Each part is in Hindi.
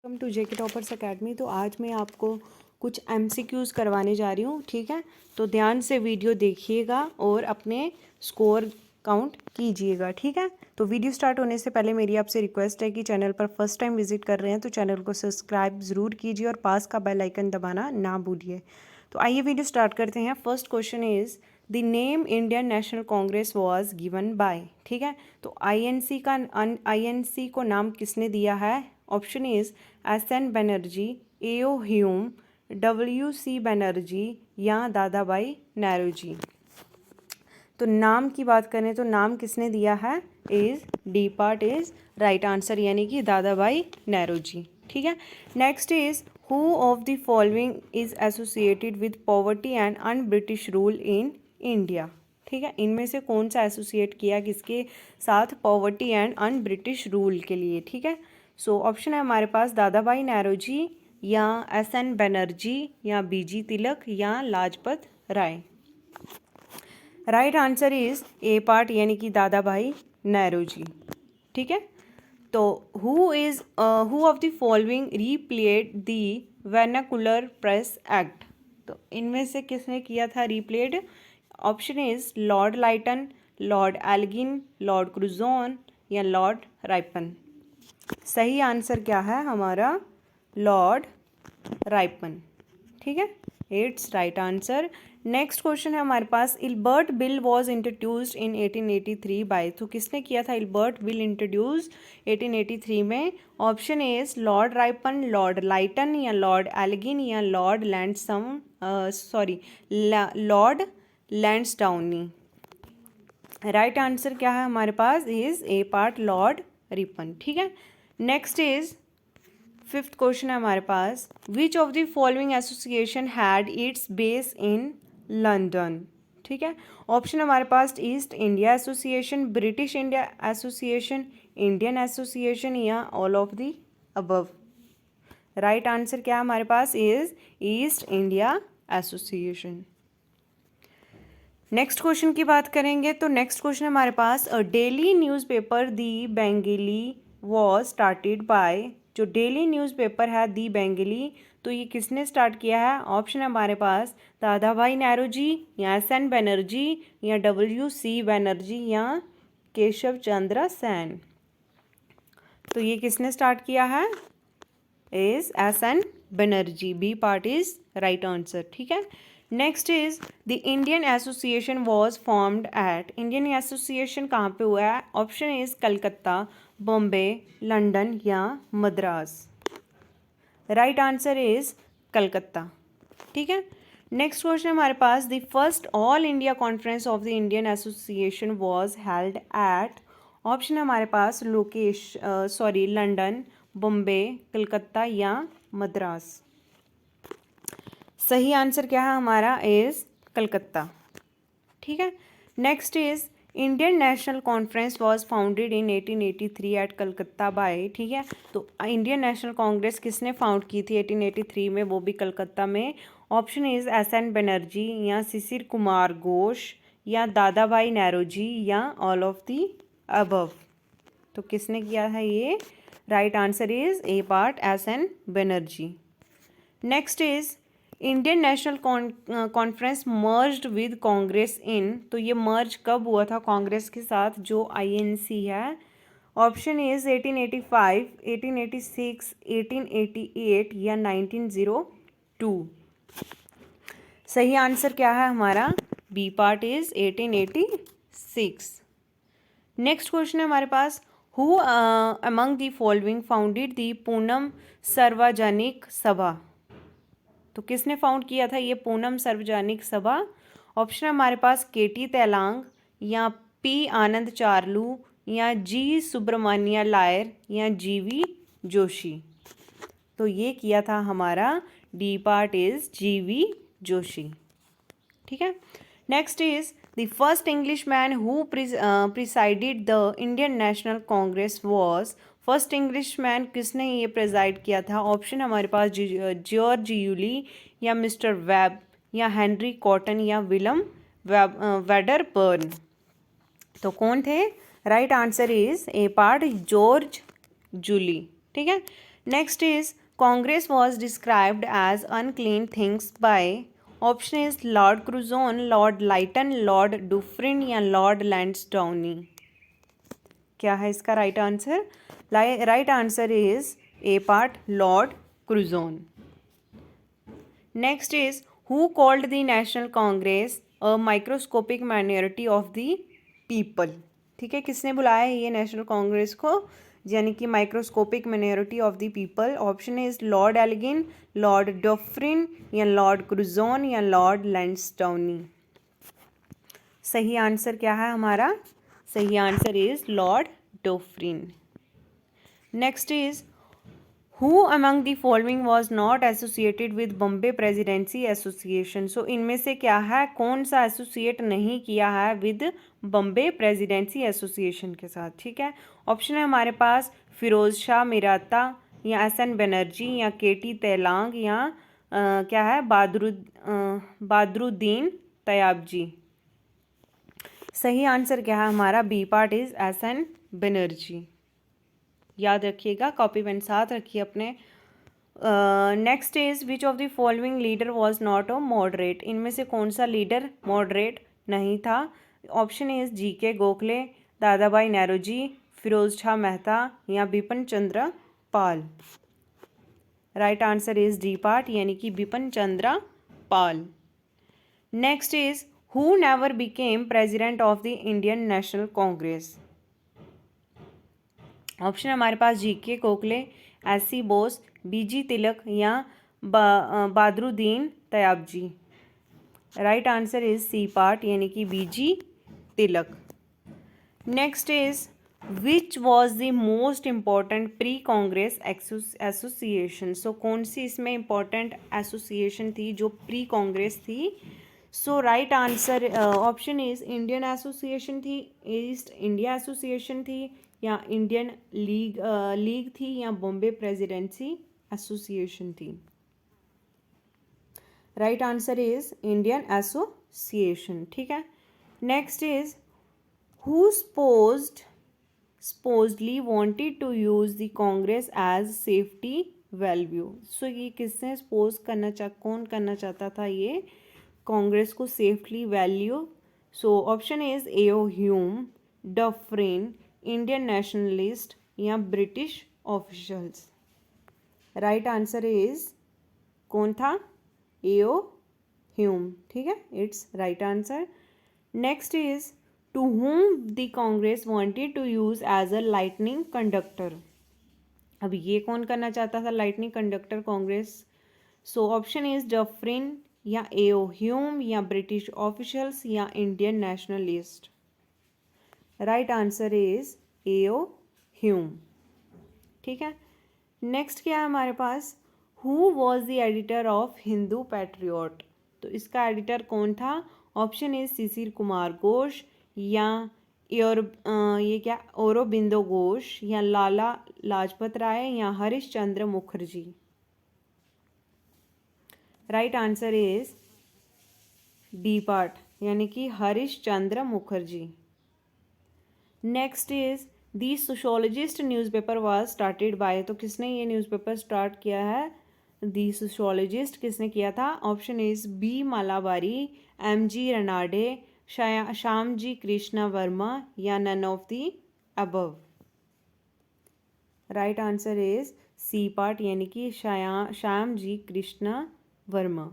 Welcome to JK toppers academy. तो आज मैं आपको कुछ एमसीक्यूज़ करवाने जा रही हूँ, ठीक है। तो ध्यान से वीडियो देखिएगा और अपने स्कोर काउंट कीजिएगा, ठीक है। तो वीडियो स्टार्ट होने से पहले मेरी आपसे रिक्वेस्ट है कि चैनल पर फर्स्ट टाइम विजिट कर रहे हैं तो चैनल को सब्सक्राइब ज़रूर कीजिए और पास का बेल आइकन दबाना ना भूलिए। तो आइए वीडियो स्टार्ट करते हैं। First question is the name Indian national Congress was given by, ठीक है। तो आईएनसी को नाम किसने दिया है? Option is S N. Banerjee, A O. Hume, W C. Banerjee या दादा भाई नेहरू। तो नाम की बात करें तो नाम किसने दिया है? Is D part is right answer, यानी कि दादा भाई नेहरू जी, ठीक है। Next is who of the following is associated with poverty and un British rule in India, ठीक है। इनमें से कौन सा एसोसिएट किया किसके साथ? Poverty and un British rule के लिए, ठीक है। सो ऑप्शन है हमारे पास दादा भाई नेहरू जी या एस.एन. बनर्जी या बी.जी. तिलक या Lajpat Rai. Right answer is A part, यानी कि दादा भाई नेहरू जी, ठीक है। तो who of the following repealed the vernacular press act? तो इनमें से किसने किया था repealed? Option is Lord Lytton, Lord Elgin, Lord Curzon या लॉर्ड राइपन। सही आंसर क्या है हमारा? लॉर्ड राइपन, ठीक है। It's right answer. Next question है हमारे पास Ilbert bill was introduced in 1883 by? तो किसने किया था इल्बर्ट बिल इंट्रोड्यूस 1883 में? Option is Lord Ripon, Lord Lytton या लॉर्ड एल्गिन या Lord Lord Lansdowne. Right answer क्या है हमारे पास? Is A part Lord Ripon, ठीक है। नेक्स्ट इज फिफ्थ क्वेश्चन है हमारे पास which of the following association had its base in London, ठीक है। ऑप्शन हमारे पास East India association, British India association, Indian association या all of the above. Right answer क्या है हमारे पास? Is East India association. Next question की बात करेंगे तो नेक्स्ट क्वेश्चन हमारे पास a daily newspaper the Bengalee was started by? जो डेली न्यूज़पेपर है दी बेंगली, तो ये किसने स्टार्ट किया है? ऑप्शन है हमारे पास दादा भाई नेहरू जी या एस.एन. बनर्जी या डब्ल्यू.सी. बनर्जी या केशव चंद्र सेन। तो ये किसने स्टार्ट किया है? Is S N. Banerjee. B part is right answer, ठीक है। Next is the Indian association was formed at? Indian association कहाँ पे हुआ है? Option is Calcutta, Bombay, London या Madras. Right answer is Calcutta, ठीक है। नेक्स्ट क्वेश्चन हमारे पास the first all India conference of the Indian association was held at? Option हमारे पास लंदन, बॉम्बे, कलकत्ता या मद्रास। सही आंसर क्या है हमारा? इज कलकत्ता, ठीक है। Next is Indian national conference was founded in 1883 at Calcutta by? ठीक है। तो इंडियन नेशनल कांग्रेस किसने फाउंड की थी 1883 में? वो भी कलकत्ता में। Option is S N. बनर्जी या शिशिर कुमार घोष या दादा भाई नेहरू जी या ऑल ऑफ दी अबव। तो किसने किया है ये? Right answer is A part S N. Banerjee. Next is Indian national conference merged with Congress in? तो ये मर्ज कब हुआ था कांग्रेस के साथ जो आईएनसी है? ऑप्शन इज 1885, 1886, 1888 या 1902। सही आंसर क्या है हमारा? B part is 1886। Next question है हमारे पास who among the following founded the Poona Sarvajanik Sabha? तो किसने फाउंड किया था ये पूनम सार्वजनिक सभा? ऑप्शन हमारे पास के.टी. तेलांग या पी. आनंद चार्लू या जी. सुब्रमण्य लायर या जी.वी. जोशी। तो ये किया था हमारा D part is G.V.. Joshi, ठीक है। Next is the first English man who presided the Indian national Congress was? First English man किसने ये प्रेजाइड किया था? ऑप्शन हमारे पास जॉर्ज यूली या मिस्टर वेब या हेनरी कॉटन या विलियम वेडरबर्न। तो कौन थे? Right answer is A part George Yule, ठीक है। Next is Congress was described as unclean things by, option is Lord Curzon, Lord Lytton, Lord Dufferin या लॉर्ड लैंसडाउनी। क्या है इसका right answer? Right answer is A part, Lord Curzon. Next is who called the national Congress a microscopic minority of the people. ठीक है, किसने बुलाया है ये नेशनल कांग्रेस को, यानी कि microscopic minority of the people? Option is Lord Elgin, Lord Dufferin या लॉर्ड क्रूजोन या लॉर्ड लैंसडाउनी। सही आंसर क्या है हमारा? सही answer is Lord Dufferin. Next is who among the following was not associated with Bombay presidency association. So इनमें से क्या है, कौन सा एसोसिएट नहीं किया है विद बॉम्बे प्रेसिडेंसी एसोसिएशन के साथ? ठीक है, ऑप्शन है हमारे पास फिरोज शाह मिराता या एस.एन. बनर्जी या के.टी. तेलांग या क्या है बदरुद्दीन तयाबजी। सही आंसर क्या है हमारा? B part is S N. Banerjee. याद रखिएगा, कॉपी पेन साथ रखिए अपने। Next is which of the following leader was not a moderate. इनमें से कौन सा लीडर मॉडरेट नहीं था? Option is GK. गोखले, दादा भाई नौरोजी, फिरोज शाह मेहता या Bipin Chandra Pal. Right answer is D part, यानी कि Bipin Chandra Pal. Next is who never became president of the Indian national Congress. Option हमारे पास G K. Gokhale, S C. Bose, B G. Tilak या Badruddin Tyabji. Right answer is C part, यानी कि B G. Tilak. Next is which was the most important pre Congress association. So कौन सी इसमें इम्पॉर्टेंट एसोसिएशन थी जो प्री कांग्रेस थी? So right answer option is Indian association थी, ईस्ट इंडिया एसोसिएशन थी या इंडियन लीग थी या बॉम्बे प्रेसिडेंसी एसोसिएशन थी। Right answer is Indian association. ठीक है, next is who supposedly wanted to use the Congress as safety valve। So ये किसने सपोज कौन करना चाहता था ये कांग्रेस को safely value? So option is A O Hume, Dufferin, Indian nationalist या British officials. Right answer is कौन था? A O Hume. ठीक है, it's right answer. Next is to whom the Congress wanted to use as a lightning conductor. अब ये कौन करना चाहता था lightning conductor Congress? So option is Dufferin या एओ ह्यूम या ब्रिटिश ऑफिशल्स या Indian nationalist. Right answer is A O Hume. ठीक है, नेक्स्ट क्या है हमारे पास? Who was the editor of Hindu patriot. तो इसका एडिटर कौन था? ऑप्शन इज शिशिर कुमार घोष या ये क्या औरोबिंदो घोष या लाला लाजपत राय या Harish Chandra Mukherjee. Right answer is D part, यानी कि Harish Chandra Mukherjee. Next is the sociologist newspaper was started by. तो किसने ये न्यूज़पेपर स्टार्ट किया है? दी सोशोलॉजिस्ट किसने किया था? Option is B Malabari, M G. Ranade, Shyam ji Krishna Varma या none of the above. Right answer is C part, यानी कि Shyam ji Krishna Varma.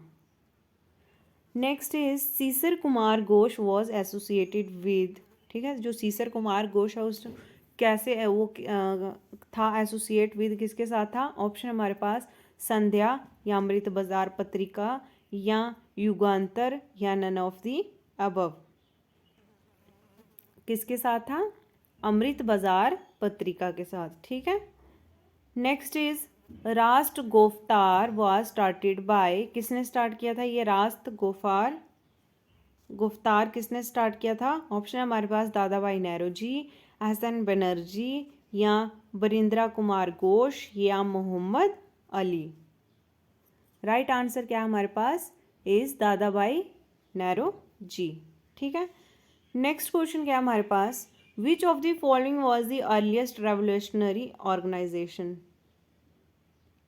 Next is Shishir Kumar Ghosh was associated with. ठीक है, जो शिशिर कुमार घोष है उस कैसे वो था एसोसिएट विद, किसके साथ था? ऑप्शन हमारे पास संध्या या अमृत बाजार पत्रिका या युगांतर या नन ऑफ दी अबव। किसके साथ था? अमृत बाजार पत्रिका के साथ। ठीक है, नेक्स्ट इज राष्ट्र गोफ्तार वाज स्टार्टेड बाय। किसने स्टार्ट किया था ये राष्ट्र गुफ्तार किसने स्टार्ट किया था? ऑप्शन है हमारे पास दादा भाई नौरोजी, एस.एन. बनर्जी या बरिंद्रा कुमार घोष या मोहम्मद अली। राइट आंसर क्या है हमारे पास? इज दादा भाई नौरोजी। ठीक है, नेक्स्ट क्वेश्चन क्या है हमारे पास? Which of the following was the earliest revolutionary organisation.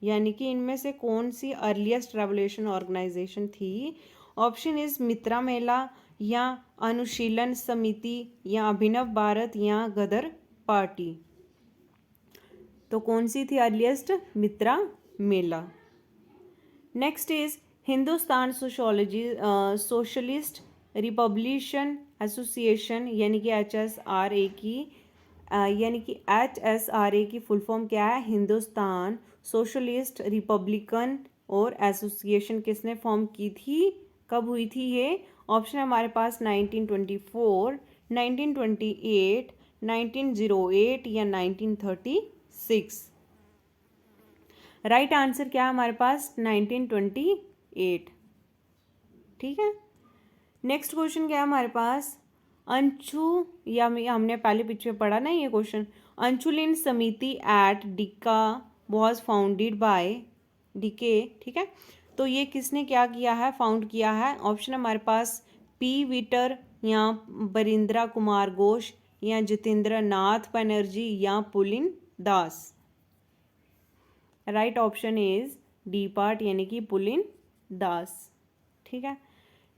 यानी कि इनमें से कौन सी अर्लीस्ट रेवोल्यूशन ऑर्गेनाइजेशन थी? ऑप्शन इज मित्रा मेला या अनुशीलन समिति या अभिनव भारत या गदर पार्टी। तो कौन सी थी earliest? Mitra Mela. Next is Hindustan socialist Republican association यानी कि HSRA की फुल फॉर्म क्या है? हिंदुस्तान सोशलिस्ट रिपब्लिकन और एसोसिएशन किसने फॉर्म की थी? कब हुई थी ये? ऑप्शन है हमारे पास 1924, 1928, 1908 या 1936। राइट आंसर क्या है हमारे पास? 1928। ठीक है। नेक्स्ट क्वेश्चन क्या है हमारे पास? अंशु या हमने पहले पीछे पढ़ा ना ये question. Anushilan Samiti at Dacca was founded by D K. ठीक है, तो ये किसने क्या किया है? फाउंड किया है। ऑप्शन हमारे पास पी विटर या बरिंद्रा कुमार घोष या जितेंद्र नाथ बनर्जी या Pulin Das. Right option is D part यानी कि पुलिन दास। ठीक है।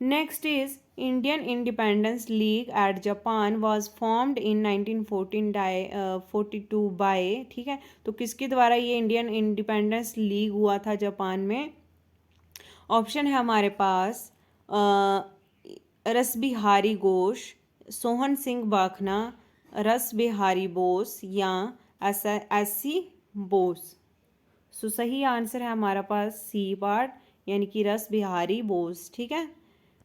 Next is Indian independence league at Japan was formed in 1942 by. ठीक है, तो किसके द्वारा ये इंडियन इंडिपेंडेंस लीग हुआ था जापान में? ऑप्शन है हमारे पास रस बिहारी घोष, सोहन सिंह बाखना, रस बिहारी बोस या एस.सी. बोस। सो सही आंसर है हमारा पास सी पार्ट यानी कि रस बिहारी बोस। ठीक है।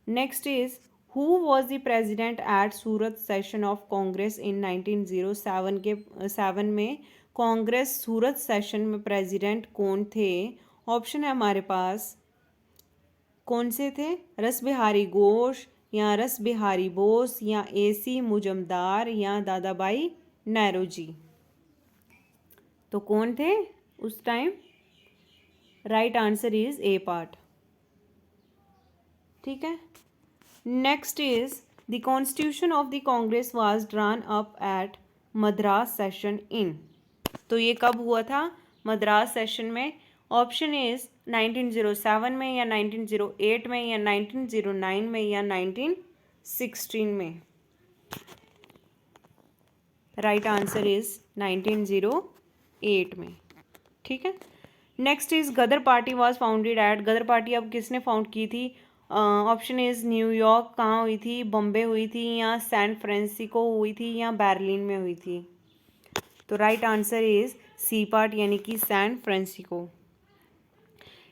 Next is who was the president at Surat session of Congress in 1907 के 7 में कांग्रेस सूरत सेशन में प्रेजिडेंट कौन थे? ऑप्शन है हमारे पास कौन से थे? रस बिहारी घोष या रस बिहारी बोस या A.C. मुजमदार या दादाबाई नौरोजी। तो कौन थे उस time? Right answer is A part. ठीक है। Next is the constitution of the Congress was drawn up at Madras session in. तो ये कब हुआ था? मद्रास सेशन में। ऑप्शन इज 1907 में या 1908 में या 1909 में या 1916 में। राइट आंसर इज 1908 में। ठीक है। Next is Ghadar party was founded at. Ghadar party अब किसने फाउंड की थी? ऑप्शन इज न्यूयॉर्क कहाँ हुई थी? बॉम्बे हुई थी या सैन फ्रांसिस्को हुई थी या बर्लिन में हुई थी? तो right answer is C part यानी कि San Francisco.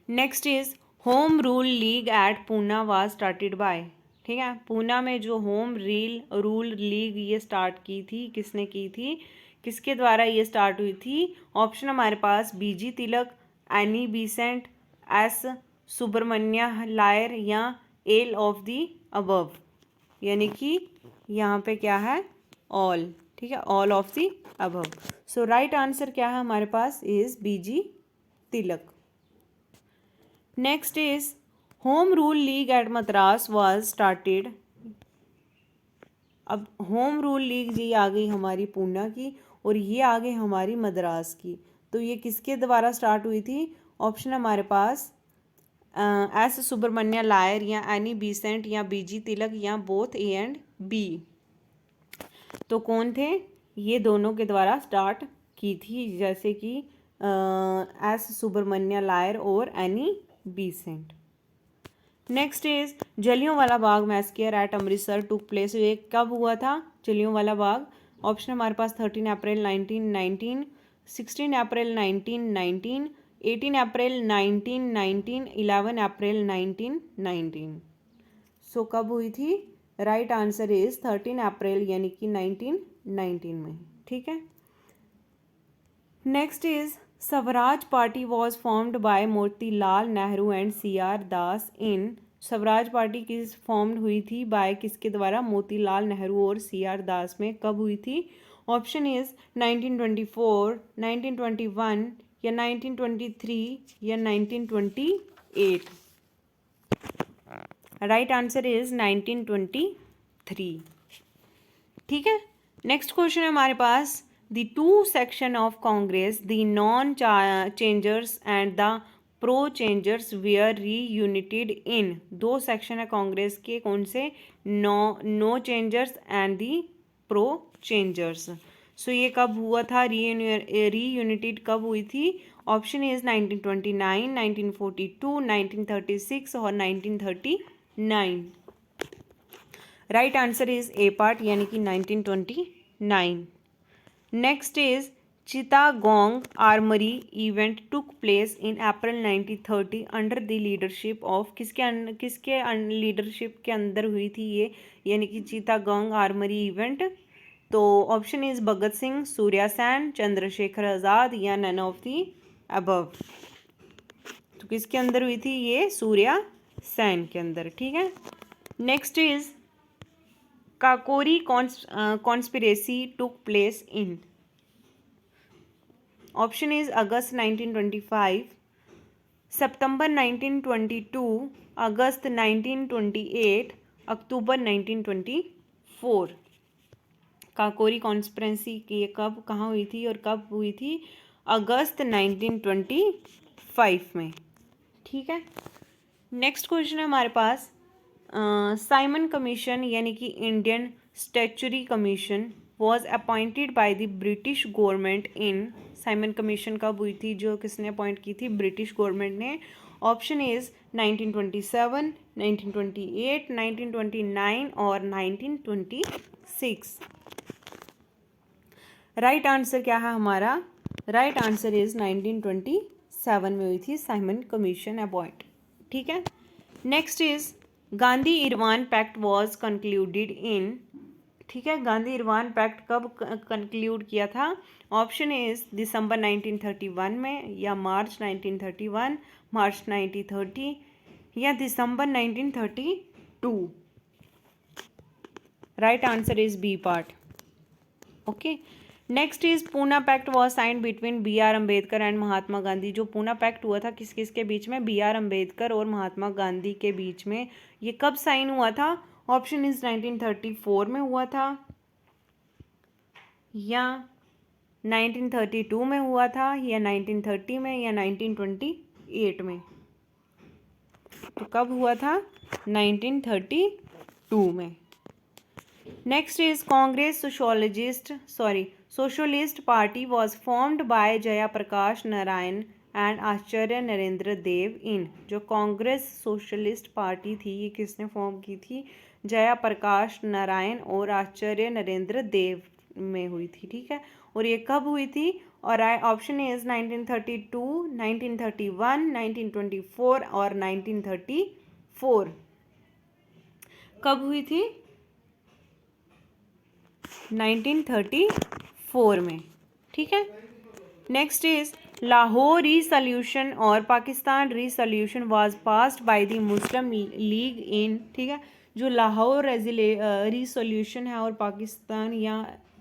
Next is home rule league at Poona was started by. ठीक है, पूना में जो होम रूल लीग ये स्टार्ट की थी, किसने की थी? किसके द्वारा ये स्टार्ट हुई थी? ऑप्शन हमारे पास B G Tilak, Annie Besant, S Subramania Iyer या एल ऑफ दी अबव। यानी कि यहाँ पे क्या है? ऑल। ठीक है, all of the above. So right answer क्या है हमारे पास? Is B G Tilak. Next is home rule league at Madras was started. अब होम रूल लीग जी आ गई हमारी पूना की और ये आ गई हमारी मद्रास की। तो ये किसके द्वारा स्टार्ट हुई थी? ऑप्शन हमारे पास एस सुब्रमण्य लायर या एनी बीसेंट या बीजी तिलक या बोथ ए एंड बी। तो कौन थे? ये दोनों के द्वारा स्टार्ट की थी, जैसे कि एस सुब्रमण्य लायर और Annie Besant. Next is Jallianwala Bagh massacre at Amritsar took place. ये कब हुआ था जलियांवाला बाग? ऑप्शन हमारे पास 13 अप्रैल 1919, 16 अप्रैल 1919, 18 अप्रैल 1919, 11 अप्रैल 1919। सो कब हुई थी? राइट आंसर इज 13 अप्रैल यानी कि 1919 में। ठीक है। Next is Swaraj party was formed bye Motilal Nehru and C.R. Das in. Swaraj party किस फॉर्म्ड हुई थी? बाय किसके द्वारा? मोतीलाल नेहरू और C.R. दास में। कब हुई थी? ऑप्शन इज 1924, 1921 या 1923 या 1928। Right answer is 1923। ठीक है। नेक्स्ट क्वेश्चन है हमारे पास The two section of Congress, the non-changers and the pro-changers were reunited in. दो सेक्शन है कांग्रेस के, कौन से? No changers and the pro changers. So ये कब हुआ था? रीयूनिटेड कब हुई थी? ऑप्शन इज 1929, 1942, 1936 और 1939. Right answer is A part, यानी कि 1929. Next is Chittagong armoury event took place in April 1930 under the leadership of. किसके लीडरशिप के अंदर हुई थी ये, यानी कि चिटागोंग आर्मरी इवेंट? तो ऑप्शन इज भगत सिंह, सूर्या सेन, चंद्रशेखर आज़ाद या नन ऑफ द अबव. तो किसके अंदर हुई थी ये? सूर्या सेन के अंदर. ठीक है. Next is Kakori conspiracy took place in. Option is August 1925, September 1922, August 1928, October 1924. Kakori conspiracy की कब, कहाँ हुई थी और कब हुई थी? अगस्त 1925 में. ठीक है. नेक्स्ट क्वेश्चन है हमारे पास, साइमन कमीशन यानी कि Indian statutory commission was appointed by the British government in. Simon commission कब हुई थी? जो किसने अपॉइंट की थी? ब्रिटिश गवर्नमेंट ने. ऑप्शन इज 1927, 1928, 1929 और 1926. राइट आंसर क्या है हमारा? राइट आंसर इज 1927 में हुई थी साइमन कमीशन अपॉइंट. ठीक है. Next is Gandhi Irwin pact was concluded in. ठीक है. गांधी इरवान पैक्ट कब कंक्लूड किया था? ऑप्शन इज दिसंबर 1931 में, या मार्च 1931, मार्च 1930 या December 1932. Right answer is B part. Okay. Next is Poona pact was signed between B R Ambedkar and Mahatma Gandhi. जो पूना पैक्ट हुआ था किस किस के बीच में? बी आर अम्बेडकर और महात्मा गांधी के बीच में. ये कब साइन हुआ था? ऑप्शन इज 1934 में हुआ था, या 1932 में हुआ था, या 1930 में, या 1928 में. तो कब हुआ था? 1932 में. Next is Congress socialist party was formed by Jayaprakash Narayan and Acharya Narendra Dev in. जो कांग्रेस सोशलिस्ट पार्टी थी ये किसने फॉर्म की थी? जयाप्रकाश नारायण और आचार्य नरेंद्र देव में हुई थी. ठीक है. और ये कब हुई थी? और ऑप्शन इज 1932, 1931, 1924 और 1934. कब हुई थी? 1934 में. ठीक है. नेक्स्ट इज लाहौर रिसोल्यूशन और Pakistan resolution was passed by the Muslim league in. ठीक है. जो लाहौर रिसोल्यूशन है और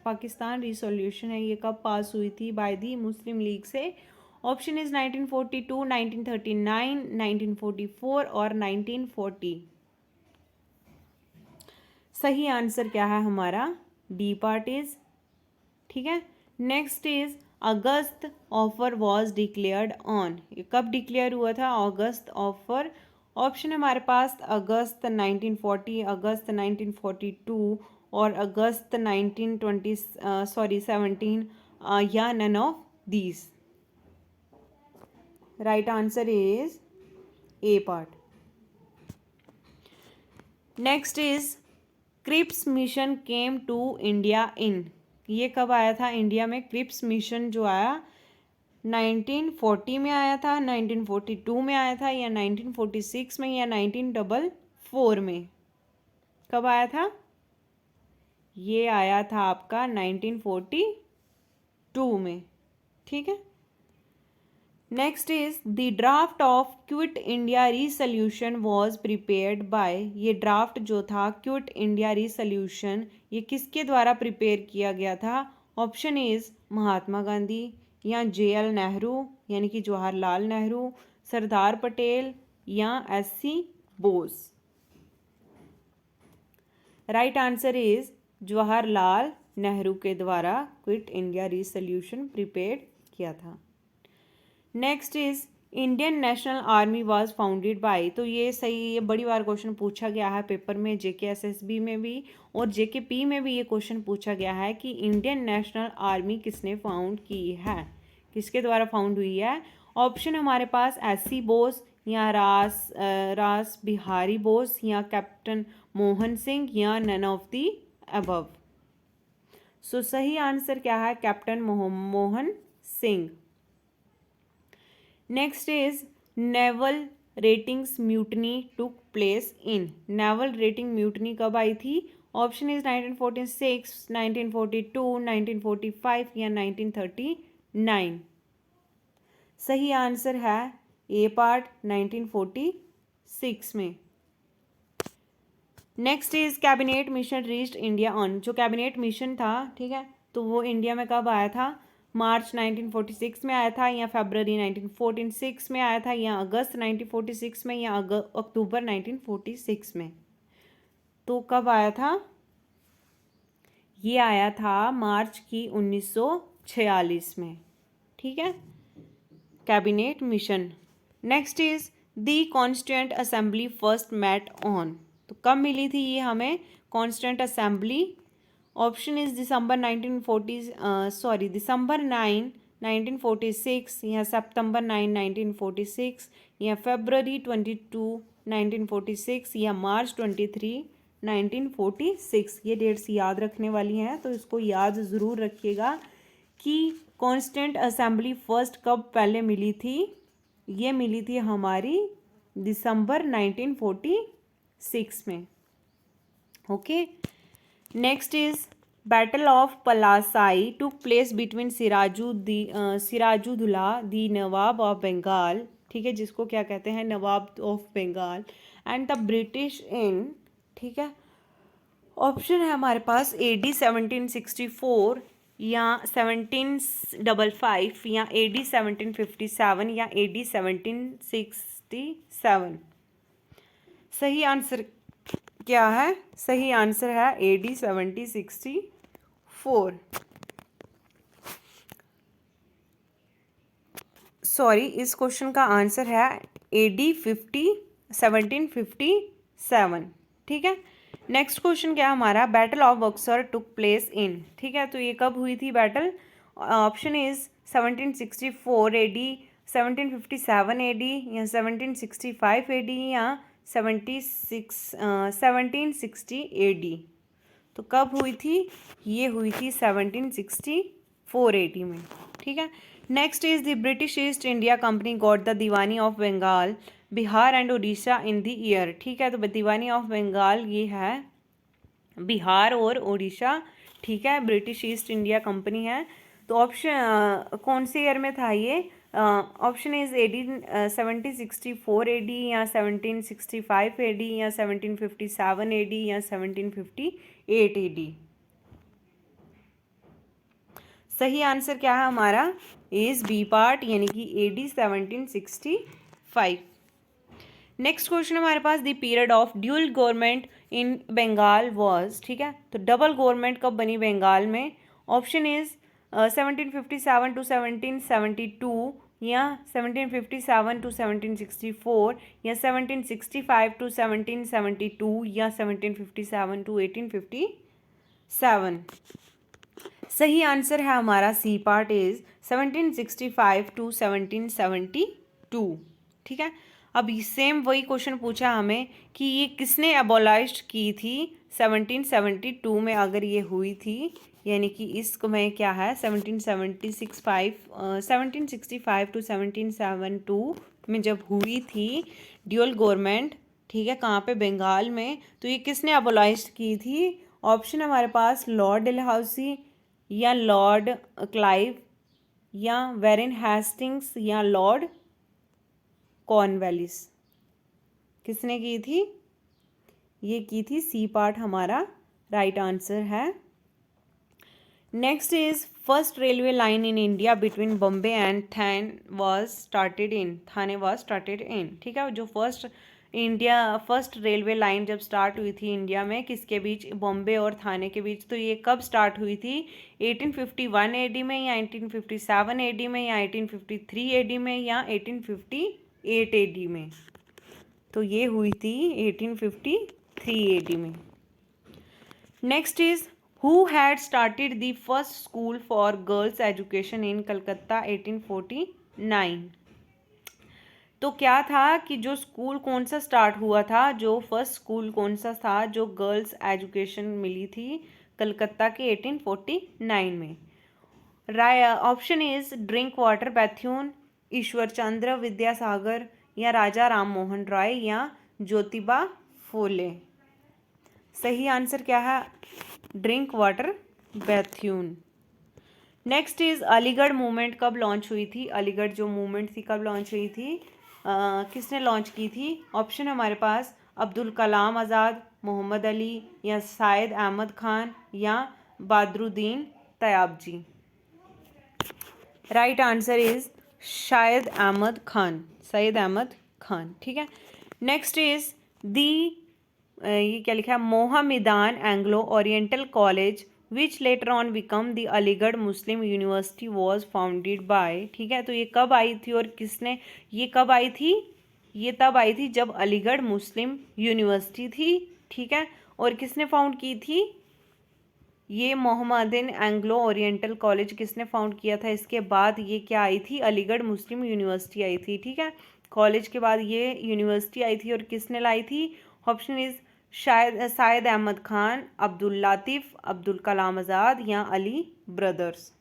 पाकिस्तान रिसोल्यूशन है ये कब पास हुई थी बाय द मुस्लिम लीग से? ऑप्शन इज 1942, 1939, 1944 और 1940. सही आंसर क्या है हमारा? D part is. ठीक है. Next is August offer was declared on. ये कब डिक्लेयर हुआ था? अगस्त ऑफर. ऑप्शन है हमारे पास अगस्त 1940, अगस्त 1942 और अगस्त 17, या none of these. Right answer is A part. Next is Cripps mission came to India in. ये कब आया था इंडिया में? क्रिप्स मिशन जो आया 1940 में आया था, 1942 में आया था, या 1946 में, या 1944 में. कब आया था? ये आया था आपका 1942 में. ठीक है. Next is the draft of quit India resolution was prepared by. ये ड्राफ्ट जो था क्विट इंडिया रिसोल्यूशन ये किसके द्वारा प्रिपेयर किया गया था? ऑप्शन इज महात्मा गांधी, या जे.एल. नेहरू यानी कि जवाहरलाल नेहरू, सरदार पटेल या SC. Bose. Right answer is Jawaharlal Nehru के द्वारा क्विट इंडिया रिसोल्यूशन प्रिपेयर किया था। Next is Indian national army was founded by, तो ये सही, ये बड़ी बार क्वेश्चन पूछा गया है पेपर में, JKSSB में भी और JKP में भी ये क्वेश्चन पूछा गया है कि इंडियन नेशनल आर्मी किसने फाउंड की है, किसके द्वारा फाउंड हुई है। ऑप्शन हमारे पास SC बोस या रास बिहारी बोस या कैप्टन मोहन सिंह या नन ऑफ द अबव। सो सही आंसर क्या है, captain Mohan Singh. Next is naval ratings mutiny took place in, naval rating mutiny कब आई थी। ऑप्शन इज 1946, 1942, 1945 या 1939। सही आंसर है ए पार्ट 1946 में। Next is cabinet mission reached India on, जो कैबिनेट मिशन था, ठीक है, तो वो इंडिया में कब आया था, मार्च 1946 में आया था या फरवरी 1946 में आया था या अगस्त 1946 में या अक्टूबर 1946 में। तो कब आया था, ये आया था मार्च की 1946 में, ठीक है, cabinet mission. Next is the constituent assembly first met on, तो कब मिली थी ये हमें कॉन्स्टिट्यूएंट असेंबली। ऑप्शन इज दिसंबर 9, 1946 या सितंबर 9, 1946 या फरवरी 22, 1946 या मार्च 23, 1946। ये डेट्स याद रखने वाली हैं, तो इसको याद ज़रूर रखिएगा कि कॉन्स्टिट्यूएंट असेंबली फर्स्ट कब पहले मिली थी। ये मिली थी हमारी दिसंबर 1946 में। Okay, next is battle of Plassey took place between Sirajuddaulah the nawab of Bengal, ठीक है, जिसको क्या कहते हैं, nawab of Bengal, and the British in, ठीक है। ऑप्शन है हमारे पास AD 1764 या 1755 या AD 1757 या AD 1767। सही आंसर क्या है, सही आंसर है AD 1764। सॉरी, इस क्वेश्चन का आंसर है AD 1757, ठीक है। नेक्स्ट क्वेश्चन क्या है हमारा, battle of Buxar took place in, ठीक है, तो ये कब हुई थी battle. Option is 1764 AD, 1757 AD या 1765 AD या 1760 AD। तो कब हुई थी, ये हुई थी 1764 AD में, ठीक है। Next is the British East India company got the diwani of Bengal, Bihar and Orissa in the year, ठीक है, तो दीवानी ऑफ बंगाल ये है बिहार और उड़ीसा, ठीक है, ब्रिटिश ईस्ट इंडिया कंपनी है। तो ऑप्शन कौन से ईयर में था ये, ऑप्शन इज AD 1764 AD या 1765 AD या 1757 AD या 1758 AD। सही आंसर क्या है हमारा, इज बी पार्ट यानी कि AD 1765। नेक्स्ट क्वेश्चन हमारे पास the period of dual government in Bengal was, ठीक है, तो डबल गवर्नमेंट कब बनी बंगाल में। ऑप्शन इज 1757 टू 1772 या 1757 टू 1764 या 1765 टू 1772 या 1757 टू 1857। सही आंसर है हमारा सी पार्ट इज 1765 टू 1772, ठीक है। अब सेम वही क्वेश्चन पूछा हमें कि ये किसने एबोलाइज्ड की थी 1772 में, अगर ये हुई थी, यानी कि इसको में क्या है 1765 टू 1772 में जब हुई थी ड्यूल गवर्नमेंट, ठीक है, कहाँ पे, बंगाल में, तो ये किसने एबोलाइज्ड की थी। ऑप्शन हमारे पास लॉर्ड डलहौसी या लॉर्ड क्लाइव या वेरेन हेस्टिंग्स या लॉर्ड कॉर्नवालिस। किसने की थी, ये की थी सी पार्ट हमारा राइट आंसर है। Next is first railway line in India between Bombay and Thane was started in, ठीक है, जो first India first railway line जब स्टार्ट हुई थी इंडिया में किसके बीच, बॉम्बे और थाने के बीच, तो ये कब स्टार्ट हुई थी, 1851 एडी में या 1857 एडी में या 1853 एडी में या 1858 एडी में, तो ये हुई थी 1853 एडी में। Next is who had started the first school for girls education in Calcutta 1849। तो क्या था कि जो स्कूल कौन सा स्टार्ट हुआ था, जो फर्स्ट स्कूल कौन सा था जो गर्ल्स एजुकेशन मिली थी कलकत्ता के 1849 में। Option is Drinkwater Bethune, Ishwar Chandra Vidyasagar या राजा राम मोहन रॉय या ज्योतिबा फूले। सही आंसर क्या है, drink water Bethune. Next is Aligarh movement कब लॉन्च हुई थी, अलीगढ़ जो मूवमेंट थी कब लॉन्च हुई थी, किसने लॉन्च की थी। ऑप्शन हमारे पास अब्दुल कलाम आज़ाद, मोहम्मद अली या शायद अहमद खान या Badruddin Tyabji. Right answer is शायद अहमद खान, सैयद अहमद खान। ठीक है, नेक्स्ट इज ये क्या लिखा है, Mohammedan Anglo oriental college which later on become the Aligarh Muslim university was founded bye. ठीक है, तो ये कब आई थी और किसने, ये कब आई थी, ये तब आई थी जब अलीगढ़ मुस्लिम यूनिवर्सिटी थी। ठीक है, और किसने फाउंड की थी, ये मोहम्मदन एंग्लो ओरिएंटल कॉलेज किसने फाउंड किया था, इसके बाद ये क्या आई थी, अलीगढ़ मुस्लिम यूनिवर्सिटी आई थी। ठीक है, कॉलेज के बाद ये यूनिवर्सिटी आई थी और किसने लाई थी। ऑप्शन इज शायद अहमद खान, अब्दुल लतीफ़, अब्दुल कलाम आज़ाद या अली ब्रदर्स।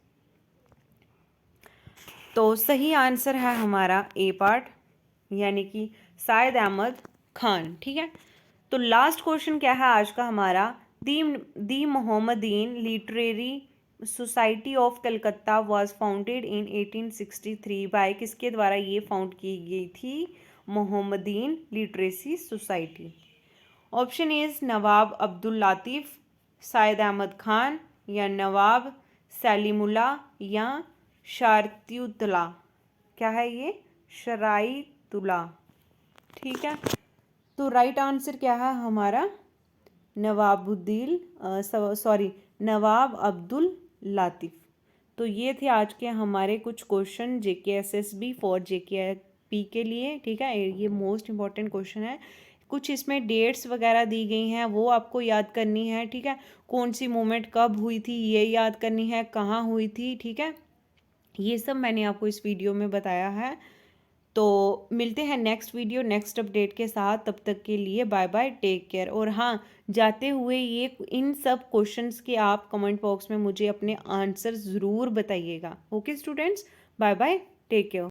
तो सही आंसर है हमारा ए पार्ट, यानी कि शायद अहमद खान। ठीक है, तो लास्ट क्वेश्चन क्या है आज का हमारा, the Mohammedan literary society of Calcutta was founded in 1863 by, किसके द्वारा ये फाउंड की गई थी, Mohammedan literacy society. Option is Nawab Abdul Latif, Syed Ahmad Khan या नवाब सलीमुल्ला या शरायतुल्ला। क्या है ये, शरायतुल्ला। ठीक है, तो राइट आंसर क्या है हमारा, नवाब अब्दुल लतीफ़। तो ये थे आज के हमारे कुछ क्वेश्चन JKSSB फॉर JKP के लिए। ठीक है, ये मोस्ट इंपॉर्टेंट क्वेश्चन है। कुछ इसमें डेट्स वगैरह दी गई हैं वो आपको याद करनी है। ठीक है, कौन सी मूवमेंट कब हुई थी ये याद करनी है, कहाँ हुई थी। ठीक है, ये सब मैंने आपको इस वीडियो में बताया है। तो मिलते हैं नेक्स्ट वीडियो नेक्स्ट अपडेट के साथ, तब तक के लिए बाय बाय, टेक केयर। और हाँ, जाते हुए ये इन सब क्वेश्चंस के आप कमेंट बॉक्स में मुझे अपने आंसर ज़रूर बताइएगा। Okay students, bye bye, take care.